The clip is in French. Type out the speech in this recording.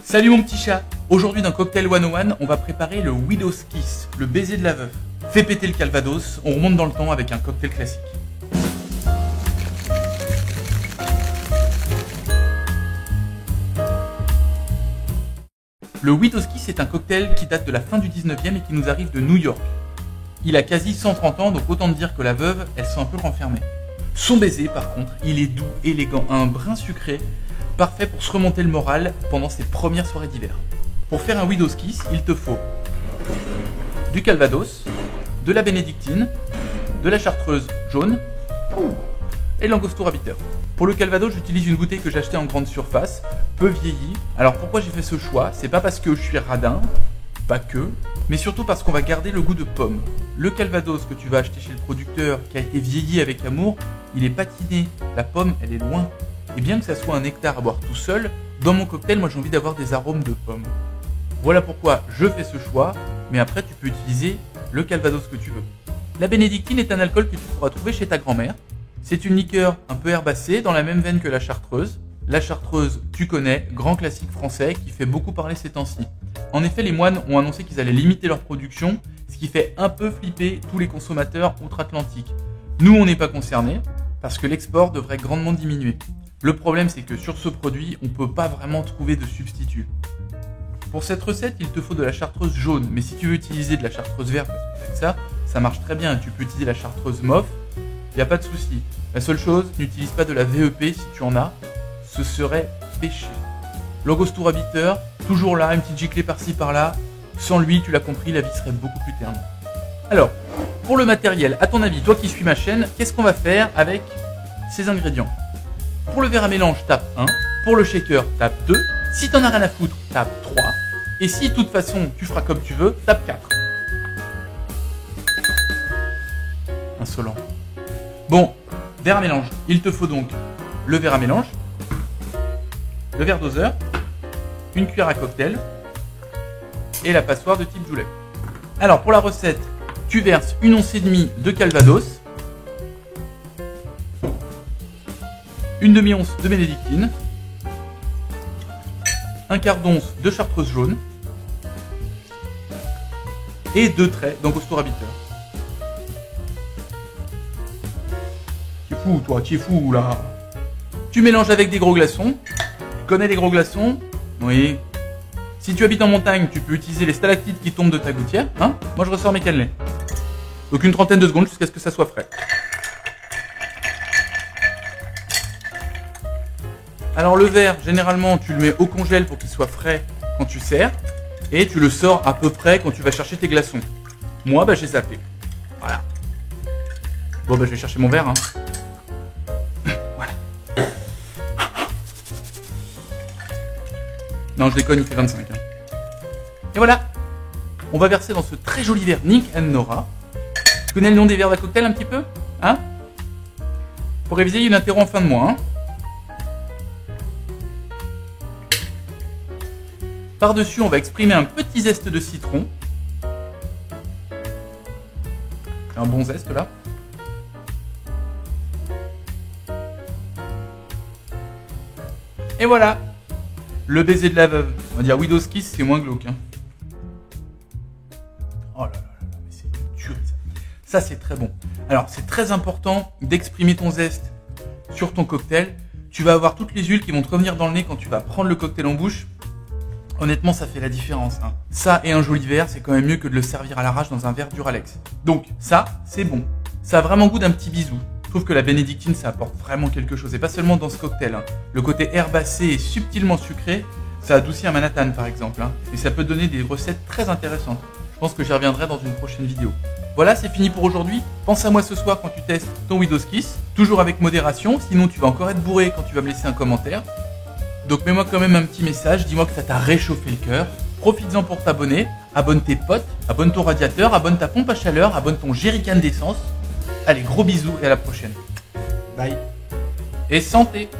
Salut mon petit chat. Aujourd'hui dans Cocktail 101, on va préparer le Widow's Kiss, le baiser de la veuve. Fais péter le calvados, on remonte dans le temps avec un cocktail classique. Le Widow's Kiss est un cocktail qui date de la fin du 19e et qui nous arrive de New York. Il a quasi 130 ans, donc autant dire que la veuve, elle sent un peu renfermée. Son baiser, par contre, il est doux, élégant, un brin sucré, parfait pour se remonter le moral pendant ses premières soirées d'hiver. Pour faire un Widow's Kiss, il te faut du calvados, de la bénédictine, de la chartreuse jaune et de l'angostura bitter. Pour le calvados, j'utilise une bouteille que j'ai achetée en grande surface, peu vieillie. Alors pourquoi j'ai fait ce choix? C'est pas parce que je suis radin, pas que, mais surtout parce qu'on va garder le goût de pomme. Le calvados que tu vas acheter chez le producteur, qui a été vieilli avec amour, il est patiné, la pomme elle est loin. Et bien que ça soit un nectar à boire tout seul, dans mon cocktail, moi j'ai envie d'avoir des arômes de pomme. Voilà pourquoi je fais ce choix, mais après tu peux utiliser le calvados que tu veux. La bénédictine est un alcool que tu pourras trouver chez ta grand-mère. C'est une liqueur un peu herbacée, dans la même veine que la chartreuse. La chartreuse, tu connais, grand classique français qui fait beaucoup parler ces temps-ci. En effet, les moines ont annoncé qu'ils allaient limiter leur production, ce qui fait un peu flipper tous les consommateurs outre-Atlantique. Nous, on n'est pas concernés, parce que l'export devrait grandement diminuer. Le problème, c'est que sur ce produit, on ne peut pas vraiment trouver de substitut. Pour cette recette, il te faut de la chartreuse jaune, mais si tu veux utiliser de la chartreuse verte, parce que ça marche très bien. Tu peux utiliser la chartreuse mauve, il n'y a pas de souci. La seule chose, n'utilise pas de la VEP si tu en as, ce serait péché. L'angostura bitter, toujours là, une petite giclée par-ci par-là. Sans lui, tu l'as compris, la vie serait beaucoup plus terne. Alors, pour le matériel, à ton avis, toi qui suis ma chaîne, qu'est-ce qu'on va faire avec ces ingrédients? Pour le verre à mélange, tape 1. Pour le shaker, tape 2. Si t'en as rien à foutre, tape 3. Et si de toute façon, tu feras comme tu veux, tape 4. Insolent. Bon, verre à mélange. Il te faut donc le verre à mélange, le verre doseur, une cuillère à cocktail et la passoire de type Joulet. Alors pour la recette, tu verses une once et demie de calvados, une demi-once de bénédictine, un quart d'once de chartreuse jaune et 2 traits d'angostura bitter. Tu es fou, toi, tu es fou là. Tu mélanges avec des gros glaçons. Tu connais les gros glaçons? Oui. Si tu habites en montagne, tu peux utiliser les stalactites qui tombent de ta gouttière. Hein? Moi, je ressors mes cannelés. Donc une trentaine de secondes jusqu'à ce que ça soit frais. Alors le verre, généralement, tu le mets au congèle pour qu'il soit frais quand tu sers. Et tu le sors à peu près quand tu vas chercher tes glaçons. Moi, j'ai zappé. Voilà. Bon, je vais chercher mon verre. Hein. Voilà. Non, je déconne, il fait 25. Hein. Et voilà. On va verser dans ce très joli verre Nick & Nora. Tu connais le nom des verres à cocktail un petit peu? Hein? Pour réviser, il y a une interro en fin de mois. Hein. Par-dessus, on va exprimer un petit zeste de citron. Un bon zeste là. Et voilà. Le baiser de la veuve. On va dire Widow's Kiss, c'est moins glauque. Hein. Oh là là là, mais c'est une tuerie ça. Ça c'est très bon. Alors c'est très important d'exprimer ton zeste sur ton cocktail. Tu vas avoir toutes les huiles qui vont te revenir dans le nez quand tu vas prendre le cocktail en bouche. Honnêtement, ça fait la différence. Hein. Ça et un joli verre, c'est quand même mieux que de le servir à l'arrache dans un verre Duralex. Donc ça, c'est bon. Ça a vraiment goût d'un petit bisou. Je trouve que la bénédictine, ça apporte vraiment quelque chose. Et pas seulement dans ce cocktail. Hein. Le côté herbacé et subtilement sucré, ça adoucit un Manhattan par exemple. Hein. Et ça peut donner des recettes très intéressantes. Je pense que j'y reviendrai dans une prochaine vidéo. Voilà, c'est fini pour aujourd'hui. Pense à moi ce soir quand tu testes ton Widow's Kiss. Toujours avec modération, sinon tu vas encore être bourré quand tu vas me laisser un commentaire. Donc mets-moi quand même un petit message, dis-moi que ça t'a réchauffé le cœur. Profites-en pour t'abonner, abonne tes potes, abonne ton radiateur, abonne ta pompe à chaleur, abonne ton jerrycan d'essence. Allez, gros bisous et à la prochaine. Bye. Et santé!